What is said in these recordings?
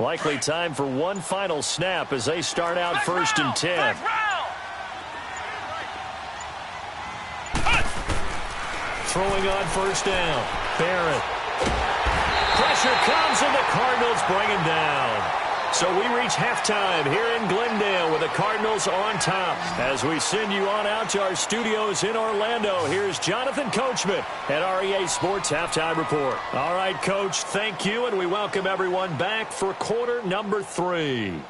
Likely time for one final snap as they start out first and 10. Throwing on first down. Barrett. Pressure comes and the Cardinals bring him down. So we reach halftime here in Glendale with the Cardinals on top. As we send you on out to our studios in Orlando, here's Jonathan Coachman at REA Sports Halftime Report. All right, Coach, thank you, and we welcome everyone back for quarter number 3.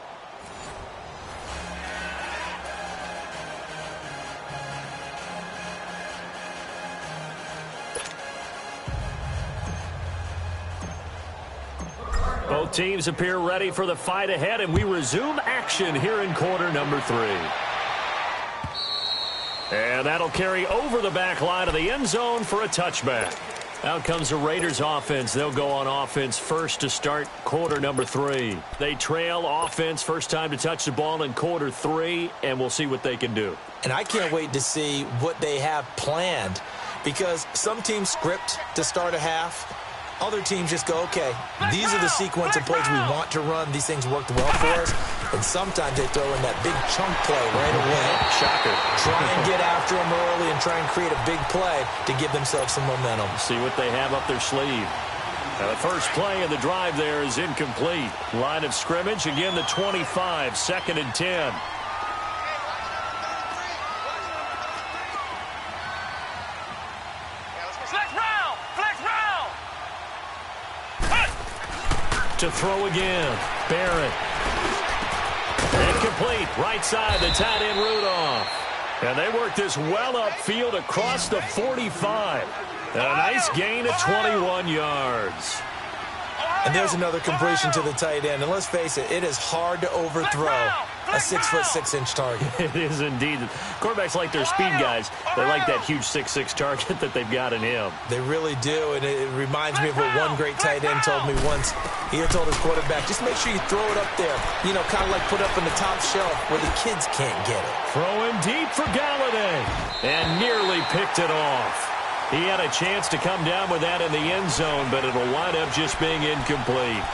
Both teams appear ready for the fight ahead, and we resume action here in quarter number 3. And that'll carry over the back line of the end zone for a touchback. Out comes the Raiders offense. They'll go on offense first to start quarter number 3. They trail offense first time to touch the ball in quarter 3, and we'll see what they can do. And I can't wait to see what they have planned, because some teams script to start a half. Other teams just go, okay, these are the sequence of plays we want to run. These things worked well for us. And sometimes they throw in that big chunk play right away. Shocker. Try and get after them early and try and create a big play to give themselves some momentum. See what they have up their sleeve. Now the first play of the drive there is incomplete. Line of scrimmage, again the 25, 2nd and 10. To throw again. Barrett. Incomplete. Right side, the tight end Rudolph. And they work this well upfield across the 45. And a nice gain of 21 yards. And there's another completion to the tight end. And let's face it, it is hard to overthrow a 6'6" target. It is indeed. Quarterbacks like their speed guys. They like that huge 6'6" target that they've got in him. They really do, and it reminds me of what one great tight end told me once. He had told his quarterback, just make sure you throw it up there. You know, kind of like put up on the top shelf where the kids can't get it. Throwing deep for Galladay. And nearly picked it off. He had a chance to come down with that in the end zone, but it'll wind up just being incomplete.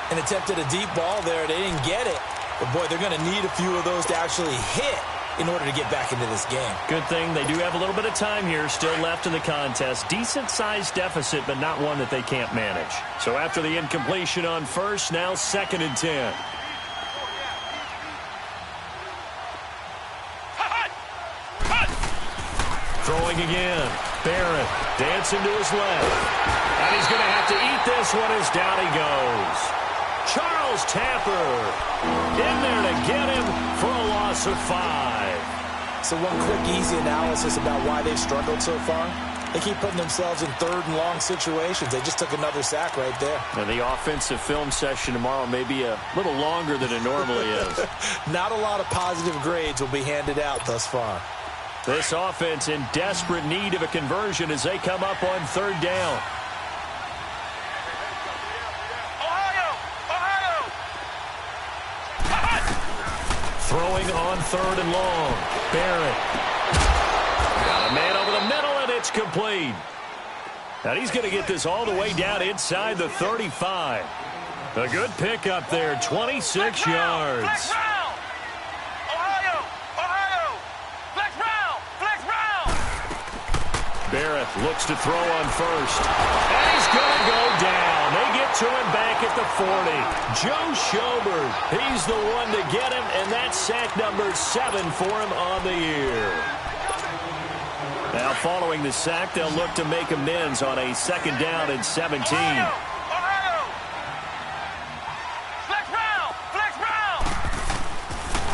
An attempt at a deep ball there. They didn't get it. But, boy, they're going to need a few of those to actually hit in order to get back into this game. Good thing they do have a little bit of time here still left in the contest. Decent-sized deficit, but not one that they can't manage. So after the incompletion on first, now 2nd and 10. Throwing again. Barrett dancing to his left. And he's going to have to eat this one as down he goes. Charles Tapper in there to get him for a loss of 5. So one quick, easy analysis about why they've struggled so far. They keep putting themselves in 3rd and long situations. They just took another sack right there. And the offensive film session tomorrow may be a little longer than it normally is. Not a lot of positive grades will be handed out thus far. This offense in desperate need of a conversion as they come up on 3rd down. Throwing on 3rd and long. Barrett. Got a man over the middle, and it's complete. And he's going to get this all the way down inside the 35. A good pickup there, 26 yards. Barrett looks to throw on first. And he's going to go down. They get to him back at the 40. Joe Schobert, he's the one to get him, and that's sack number 7 for him on the year. Now following the sack, they'll look to make amends on a 2nd down and 17.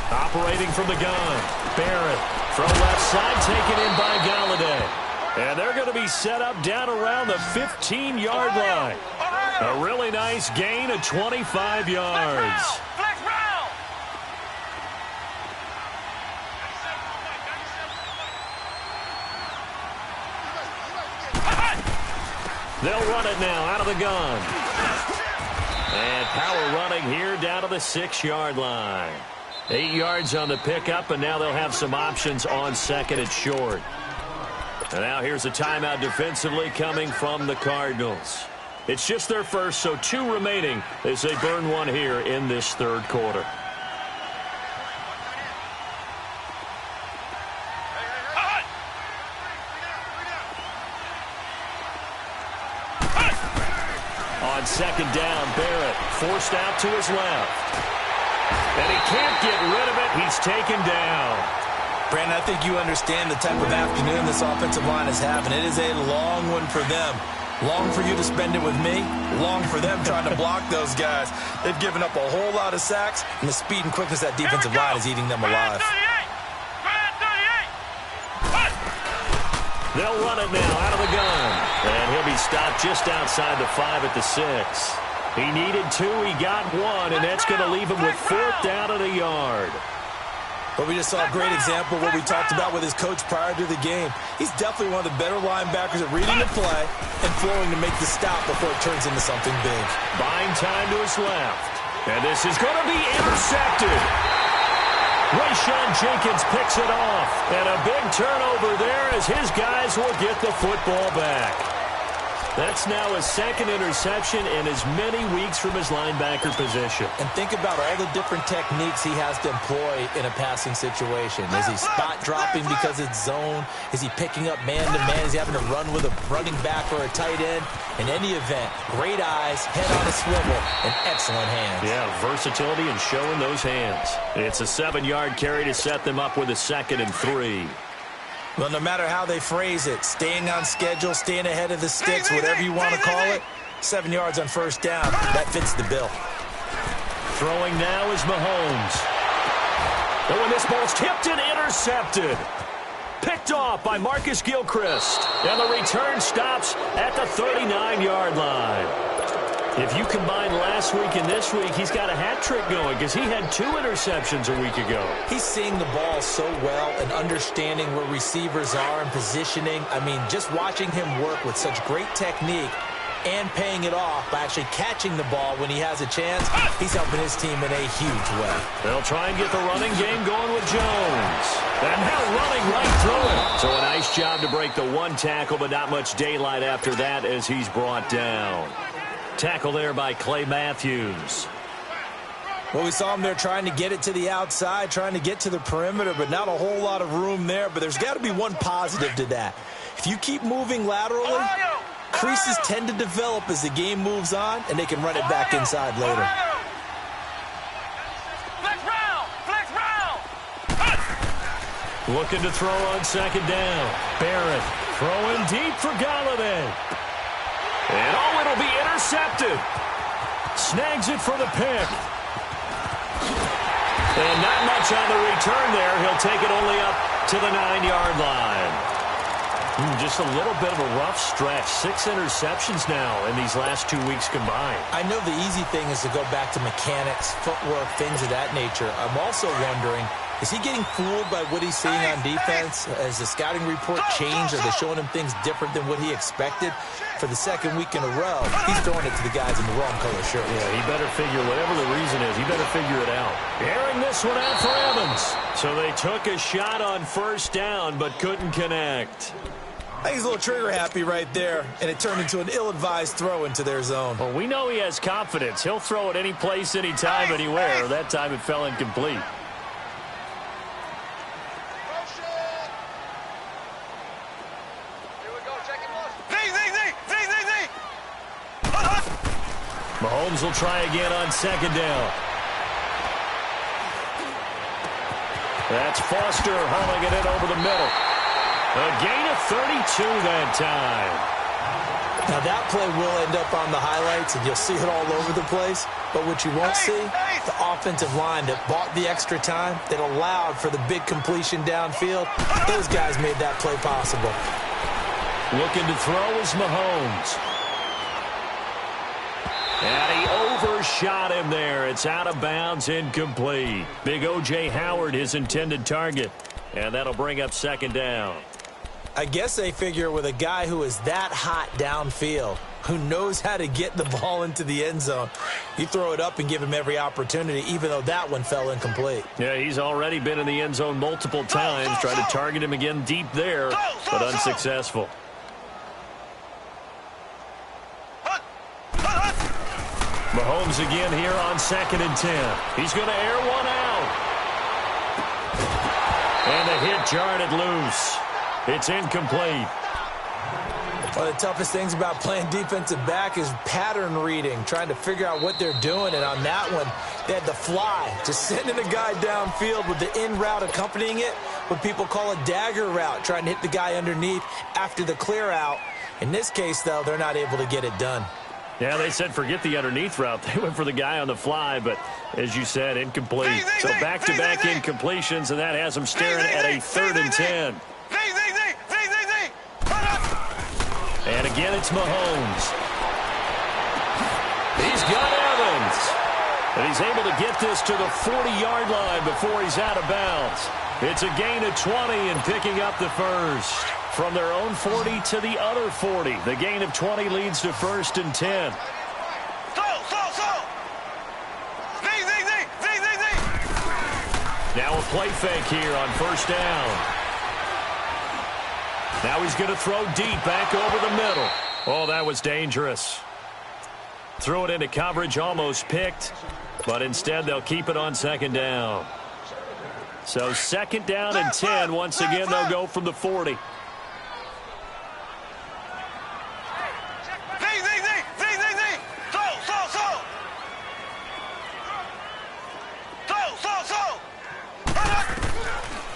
Operating from the gun. Barrett from left side, taken in by Galladay. And they're going to be set up down around the 15-yard line. A really nice gain of 25 yards. They'll run it now out of the gun. And power running here down to the 6-yard line. 8 yards on the pickup, and now they'll have some options on 2nd and short. And now here's a timeout defensively coming from the Cardinals. It's just their first, so 2 remaining as they burn one here in this third quarter. On second down, Barrett forced out to his left. And he can't get rid of it. He's taken down. Brandon, I think you understand the type of afternoon this offensive line is having. It is a long one for them. Long for you to spend it with me. Long for them trying to block those guys. They've given up a whole lot of sacks, and the speed and quickness of that defensive line is eating them alive. They'll run it now out of the gun. And he'll be stopped just outside the 5 at the 6. He needed 2, he got 1, and that's going to leave him with 4th down at a yard. But we just saw a great example of what we talked about with his coach prior to the game. He's definitely one of the better linebackers at reading the play and flowing to make the stop before it turns into something big. Buying time to his left. And this is going to be intercepted. Rayshawn Jenkins picks it off. And a big turnover there as his guys will get the football back. That's now his 2nd interception in as many weeks from his linebacker position. And think about all the different techniques he has to employ in a passing situation. Is he spot dropping because it's zone? Is he picking up man-to-man? Is he having to run with a running back or a tight end? In any event, great eyes, head on a swivel, and excellent hands. Yeah, versatility and showing those hands. It's a 7-yard carry to set them up with a 2nd and 3. Well, no matter how they phrase it, staying on schedule, staying ahead of the sticks, whatever you want to call it, 7 yards on first down, that fits the bill. Throwing now is Mahomes. Oh, and this ball's tipped and intercepted. Picked off by Marcus Gilchrist. And the return stops at the 39-yard line. If you combine last week and this week, he's got a hat trick going because he had 2 interceptions a week ago. He's seeing the ball so well and understanding where receivers are and positioning. I mean, just watching him work with such great technique and paying it off by actually catching the ball when he has a chance, he's helping his team in a huge way. They'll try and get the running game going with Jones. And now running right through it. So a nice job to break the 1 tackle, but not much daylight after that as he's brought down. Tackle there by Clay Matthews. Well, we saw him there trying to get it to the outside, trying to get to the perimeter, but not a whole lot of room there. But there's got to be one positive to that. If you keep moving laterally, creases tend to develop as the game moves on, and they can run it back inside later. Looking to throw on second down. Barrett throwing deep for Galladay. And oh, it'll be intercepted. Snags it for the pick. And not much on the return there. He'll take it only up to the 9-yard line. Just a little bit of a rough stretch. 6 interceptions now in these last 2 weeks combined. I know the easy thing is to go back to mechanics, footwork, things of that nature. I'm also wondering, is he getting fooled by what he's seeing on defense? Has the scouting report changed? Are they showing him things different than what he expected? For the 2nd week in a row, he's throwing it to the guys in the wrong color shirt. Yeah, he better figure, whatever the reason is, he better figure it out. Airing this one out for Evans. So they took a shot on first down, but couldn't connect. I think he's a little trigger happy right there, and it turned into an ill-advised throw into their zone. Well, we know he has confidence. He'll throw it any place, anytime, anywhere. That time it fell incomplete. Mahomes will try again on second down. That's Foster hauling it in over the middle. A gain of 32 that time. Now that play will end up on the highlights, and you'll see it all over the place. But what you won't see, the offensive line that bought the extra time, that allowed for the big completion downfield, those guys made that play possible. Looking to throw is Mahomes. And he overshot him there. It's out of bounds, incomplete. Big O.J. Howard, his intended target. And that'll bring up second down. I guess they figure with a guy who is that hot downfield, who knows how to get the ball into the end zone, you throw it up and give him every opportunity, even though that one fell incomplete. Yeah, he's already been in the end zone multiple times, trying to target him again deep there, but unsuccessful. Mahomes again here on 2nd and 10. He's going to air one out. And the hit jarred it loose. It's incomplete. One of the toughest things about playing defensive back is pattern reading, trying to figure out what they're doing. And on that one, they had the fly, just sending a guy downfield with the in route accompanying it, what people call a dagger route, trying to hit the guy underneath after the clear out. In this case, though, they're not able to get it done. Yeah, they said forget the underneath route. They went for the guy on the fly, but as you said, incomplete. So back-to-back incompletions, and that has them staring at a 3rd and 10. And again, it's Mahomes. He's got Evans. And he's able to get this to the 40-yard line before he's out of bounds. It's a gain of 20 and picking up the first. From their own 40 to the other 40. The gain of 20 leads to 1st and 10. Now a play fake here on 1st down. Now he's going to throw deep back over the middle. Oh, that was dangerous. Threw it into coverage, almost picked, but instead they'll keep it on 2nd down. So 2nd down and 10. Once again, they'll go from the 40.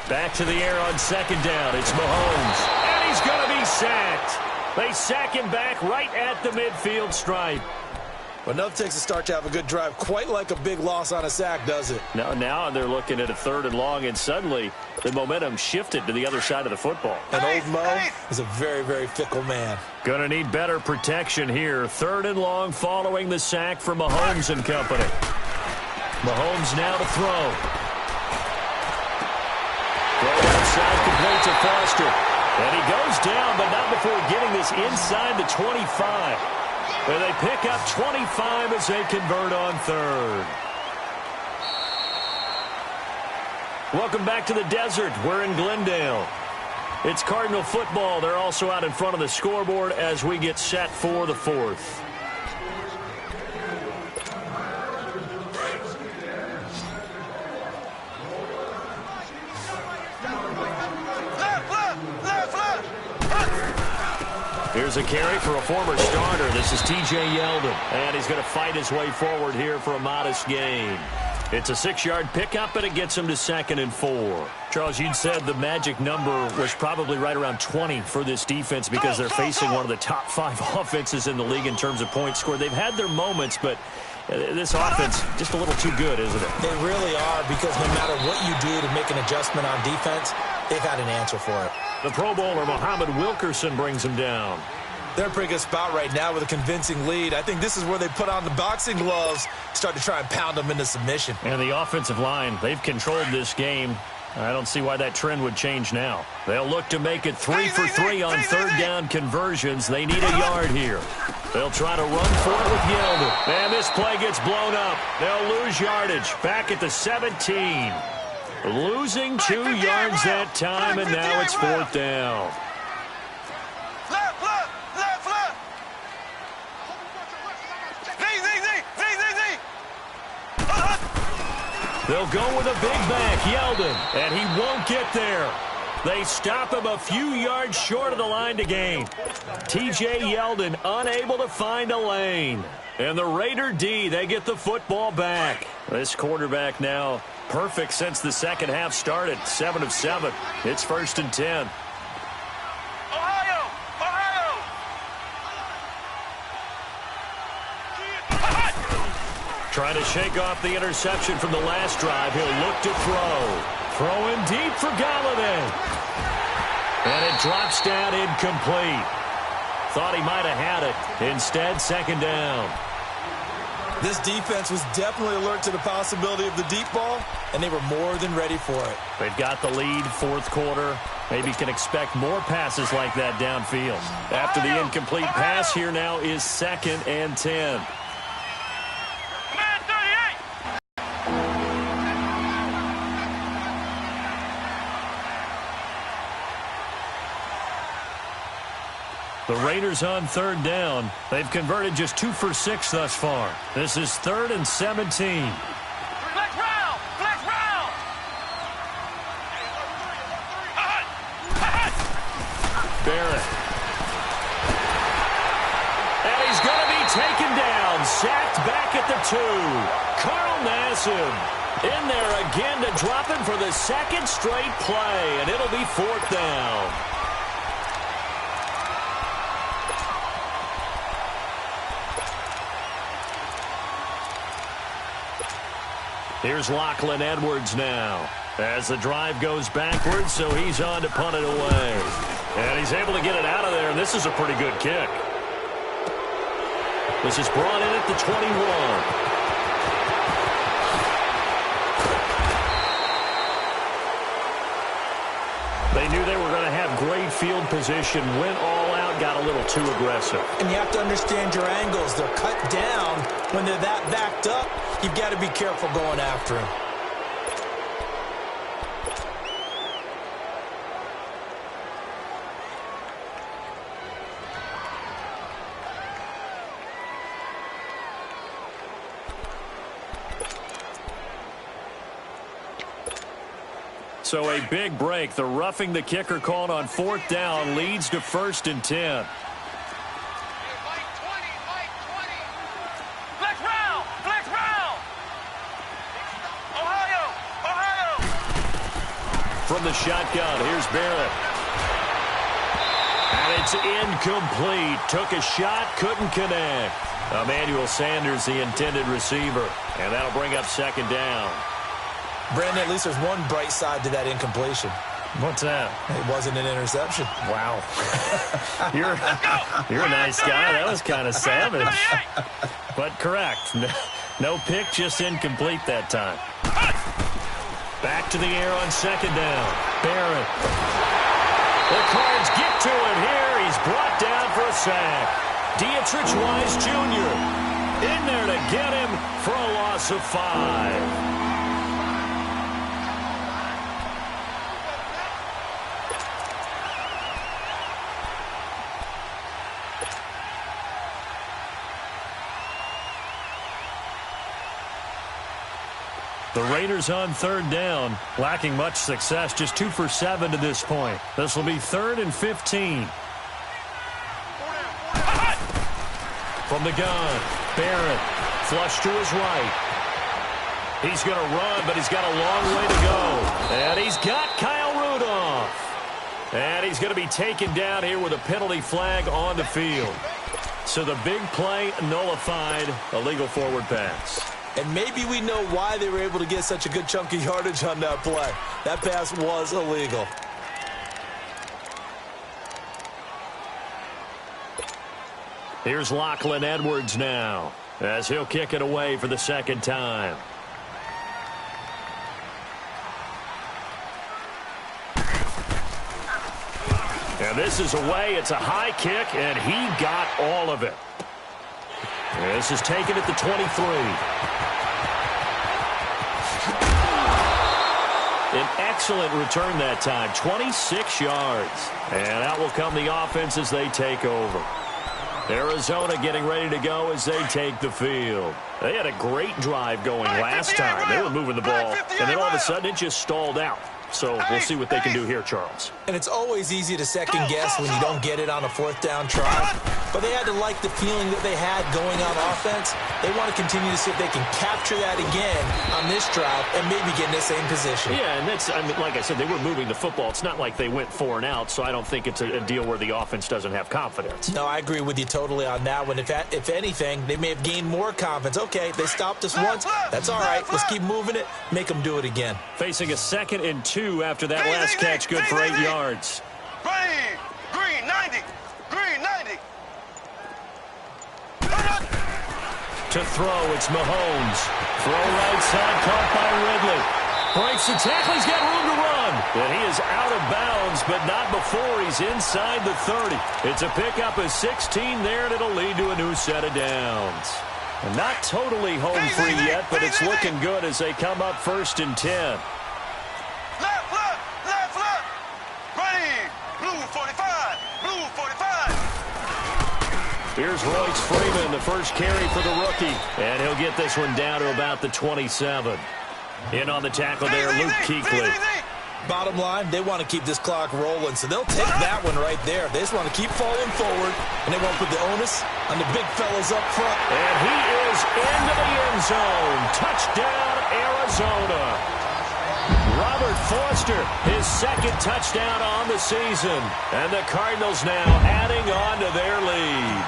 Back to the air on 2nd down. It's Mahomes. And he's going to be sacked. They sack him back right at the midfield stripe. Well, enough takes to start to have a good drive. Quite like a big loss on a sack, does it? Now they're looking at a 3rd and long, and suddenly the momentum shifted to the other side of the football. And old Mo is a very, very fickle man. Going to need better protection here. 3rd and long following the sack from Mahomes and company. Mahomes now to throw. Throw outside, complete to Foster. And he goes down, but not before getting this inside the 25. And they pick up 25 as they convert on 3rd. Welcome back to the desert. We're in Glendale. It's Cardinal football. They're also out in front of the scoreboard as we get set for the 4th. Here's a carry for a former starter. This is T.J. Yeldon, and he's going to fight his way forward here for a modest gain. It's a 6-yard pickup, and it gets him to 2nd and 4. Charles, you'd said the magic number was probably right around 20 for this defense because they're facing one of the top 5 offenses in the league in terms of points scored. They've had their moments, but this offense just a little too good, isn't it? They really are, because no matter what you do to make an adjustment on defense, they've got an answer for it. The Pro Bowler, Muhammad Wilkerson, brings him down. They're in a pretty good spot right now with a convincing lead. I think this is where they put on the boxing gloves, start to try and pound them into submission. And the offensive line, they've controlled this game. I don't see why that trend would change now. They'll look to make it 3 for 3 on 3rd down conversions. They need a yard here. They'll try to run for it with Yeldon. And this play gets blown up. They'll lose yardage back at the 17. Losing 2 yards that time, and now it's 4th down. They'll go with a big back, Yeldon, and he won't get there. They stop him a few yards short of the line to gain. T.J. Yeldon unable to find a lane. And the Raider D, they get the football back. This quarterback now perfect since the second half started. 7 of 7. It's 1st and 10. Trying to shake off the interception from the last drive. He'll look to throw. Throwing deep for Galladay. And it drops down incomplete. Thought he might have had it. Instead, 2nd down. This defense was definitely alert to the possibility of the deep ball, and they were more than ready for it. They've got the lead, 4th quarter. Maybe can expect more passes like that downfield. After the incomplete pass, here now is 2nd and 10. The Raiders on third down. They've converted just 2 for 6 thus far. This is 3rd and 17. Barrett. And he's going to be taken down. Sacked back at the 2. Carl Nassib in there again to drop him for the second straight play. And it'll be 4th down. Here's Lachlan Edwards now as the drive goes backwards, so he's on to punt it away. And he's able to get it out of there, and this is a pretty good kick. This is brought in at the 21. They knew they were going to have great field position, went all out, got a little too aggressive. And you have to understand your angles. They're cut down. When they're that backed up, you've got to be careful going after him. So a big break. The roughing the kicker called on 4th down leads to 1st and 10. From the shotgun, here's Barrett. And it's incomplete. Took a shot, couldn't connect. Emmanuel Sanders, the intended receiver. And that'll bring up 2nd down. Brandon, at least there's one bright side to that incompletion. What's that? It wasn't an interception. Wow. You're a nice guy. That was kind of savage. But correct. No pick, just incomplete that time. Back to the air on 2nd down. Barrett. The Cards get to him here. He's brought down for a sack. Dietrich Wise Jr. in there to get him for a loss of 5. The Raiders on 3rd down, lacking much success, just 2 for 7 to this point. This will be 3rd and 15. From the gun, Barrett, flush to his right. He's going to run, but he's got a long way to go. And he's got Kyle Rudolph. And he's going to be taken down here with a penalty flag on the field. So the big play nullified, a legal forward pass. And maybe we know why they were able to get such a good chunk of yardage on that play. That pass was illegal. Here's Lachlan Edwards now as he'll kick it away for the 2nd time. And this is away. It's a high kick, and he got all of it. This is taken at the 23. An excellent return that time, 26 yards. And out will come the offense as they take over. Arizona getting ready to go as they take the field. They had a great drive going last time. They were moving the ball, and then all of a sudden it just stalled out. So we'll see what they can do here, Charles. And it's always easy to second guess when you don't get it on a 4th down try. But they had to like the feeling that they had going on offense. They want to continue to see if they can capture that again on this drive and maybe get in the same position. Yeah, and that's, I mean, like I said, they were moving the football. It's not like they went 4 and out, so I don't think it's a deal where the offense doesn't have confidence. No, I agree with you totally on that one. If anything, they may have gained more confidence. Okay, they stopped us once. That's all right. Let's keep moving it. Make them do it again. Facing a 2nd and 2 after that last catch, good for 8 yards. Green 90. Green 90. To throw, it's Mahomes. Throw right side, caught by Ridley. Breaks the tackle, he's got room to run. And he is out of bounds, but not before he's inside the 30. It's a pickup of 16 there, and it'll lead to a new set of downs. And not totally home free yet, but it's looking good as they come up 1st and 10. Left. Ready. Blue 45. Blue 45. Here's Royce Freeman, the first carry for the rookie. And he'll get this one down to about the 27. In on the tackle there, Luke Kuechly. Bottom line, they want to keep this clock rolling, so they'll take that one right there. They just want to keep falling forward, and they won't put the onus on the big fellas up front. And he is into the end zone. Touchdown, Arizona. Robert Foster, his second touchdown on the season. And the Cardinals now adding on to their lead.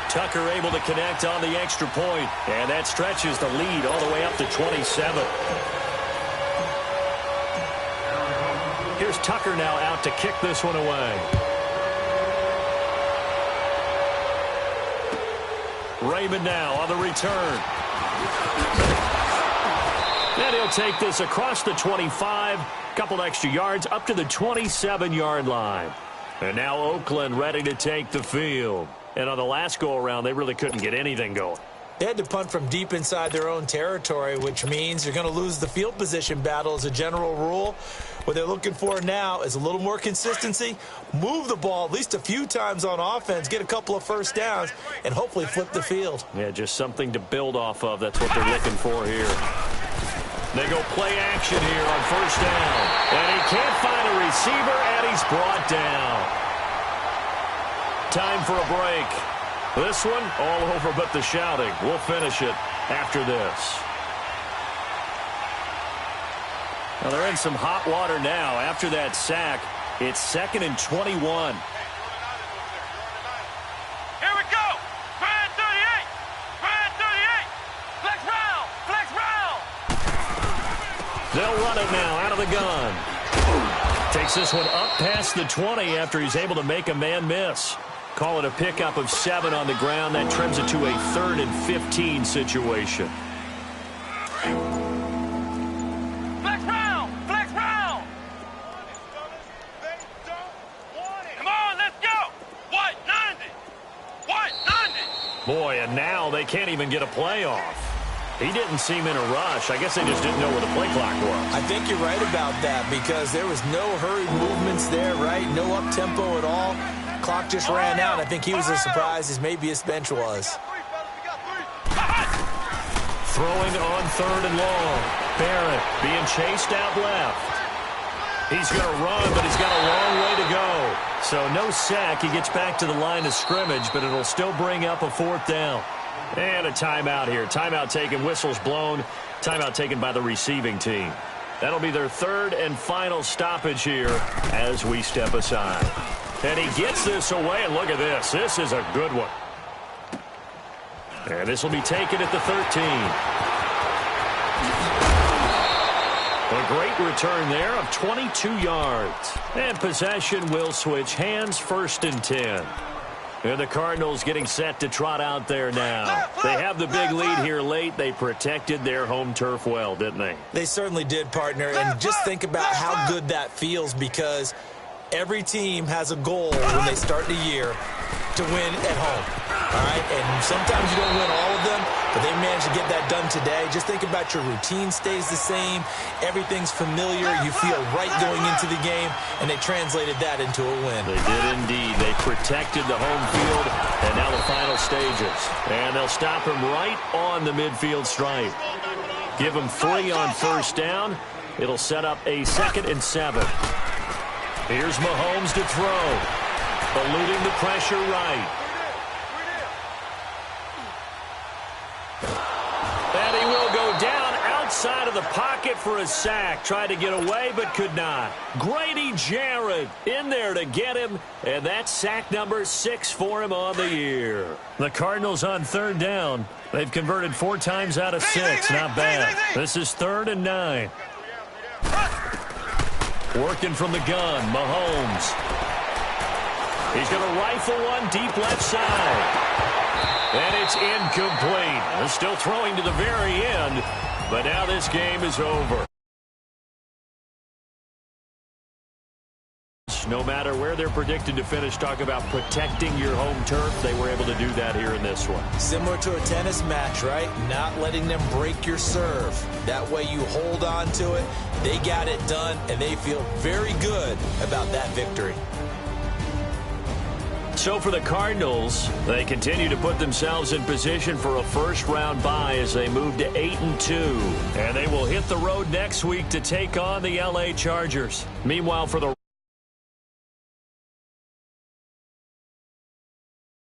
Tucker able to connect on the extra point, and that stretches the lead all the way up to 27. Here's Tucker now out to kick this one away. Raymond now on the return. And he'll take this across the 25, couple extra yards up to the 27-yard line. And now Oakland ready to take the field. And on the last go-around, they really couldn't get anything going. They had to punt from deep inside their own territory, which means you're going to lose the field position battle as a general rule. What they're looking for now is a little more consistency, move the ball at least a few times on offense, get a couple of first downs, and hopefully flip the field. Yeah, just something to build off of. That's what they're looking for here. They go play action here on first down. And he can't find a receiver, and he's brought down. Time for a break. This one all over but the shouting. We'll finish it after this. Well, they're in some hot water now after that sack. It's 2nd and 21. Here we go. Brand 38. Brand 38. Flex round. Flex round. They'll run it now out of the gun. Takes this one up past the 20 after he's able to make a man miss. Call it a pickup of 7 on the ground. That trims it to a 3rd and 15 situation. Flex round. Flex round. Come on, let's go. White 90. White 90. Boy, and now they can't even get a play off. He didn't seem in a rush. I guess they just didn't know where the play clock was. I think you're right about that because there was no hurried movements there, right? No up-tempo at all. Clock just ran out. I think he was as surprised as maybe his bench was. Throwing on 3rd and long. Barrett being chased out left. He's going to run, but he's got a long way to go. So no sack. He gets back to the line of scrimmage, but it'll still bring up a 4th down. And a timeout here. Timeout taken, whistles blown. Timeout taken by the receiving team. That'll be their 3rd and final stoppage here as we step aside. And he gets this away, and look at this. This is a good one. And this will be taken at the 13. A great return there of 22 yards. And possession will switch hands, 1st and 10. And the Cardinals getting set to trot out there now. They have the big lead here late. They protected their home turf well, didn't they? They certainly did, partner. And just think about how good that feels because every team has a goal when they start the year to win at home. All right, and sometimes you don't win all of them, but they managed to get that done today. Just think about your routine stays the same. Everything's familiar. You feel right going into the game, and they translated that into a win. They did indeed. They protected the home field, and now the final stages. And they'll stop him right on the midfield stripe. Give him 3 on first down. It'll set up a 2nd and 7. Here's Mahomes to throw. Eluding the pressure right. And he will go down outside of the pocket for a sack. Tried to get away, but could not. Grady Jarrett in there to get him, and that's sack number 6 for him on the year. The Cardinals on 3rd down. They've converted 4 times out of 6. Not bad. This is 3rd and 9. Working from the gun, Mahomes. He's going to rifle one deep left side. And it's incomplete. They're still throwing to the very end, but now this game is over. Chargers, no matter where they're predicted to finish, talk about protecting your home turf. They were able to do that here in this one. Similar to a tennis match, right? Not letting them break your serve. That way you hold on to it. They got it done, and they feel very good about that victory. So for the Cardinals, they continue to put themselves in position for a first-round bye as they move to 8-2. And they will hit the road next week to take on the L.A. Chargers. Meanwhile, for the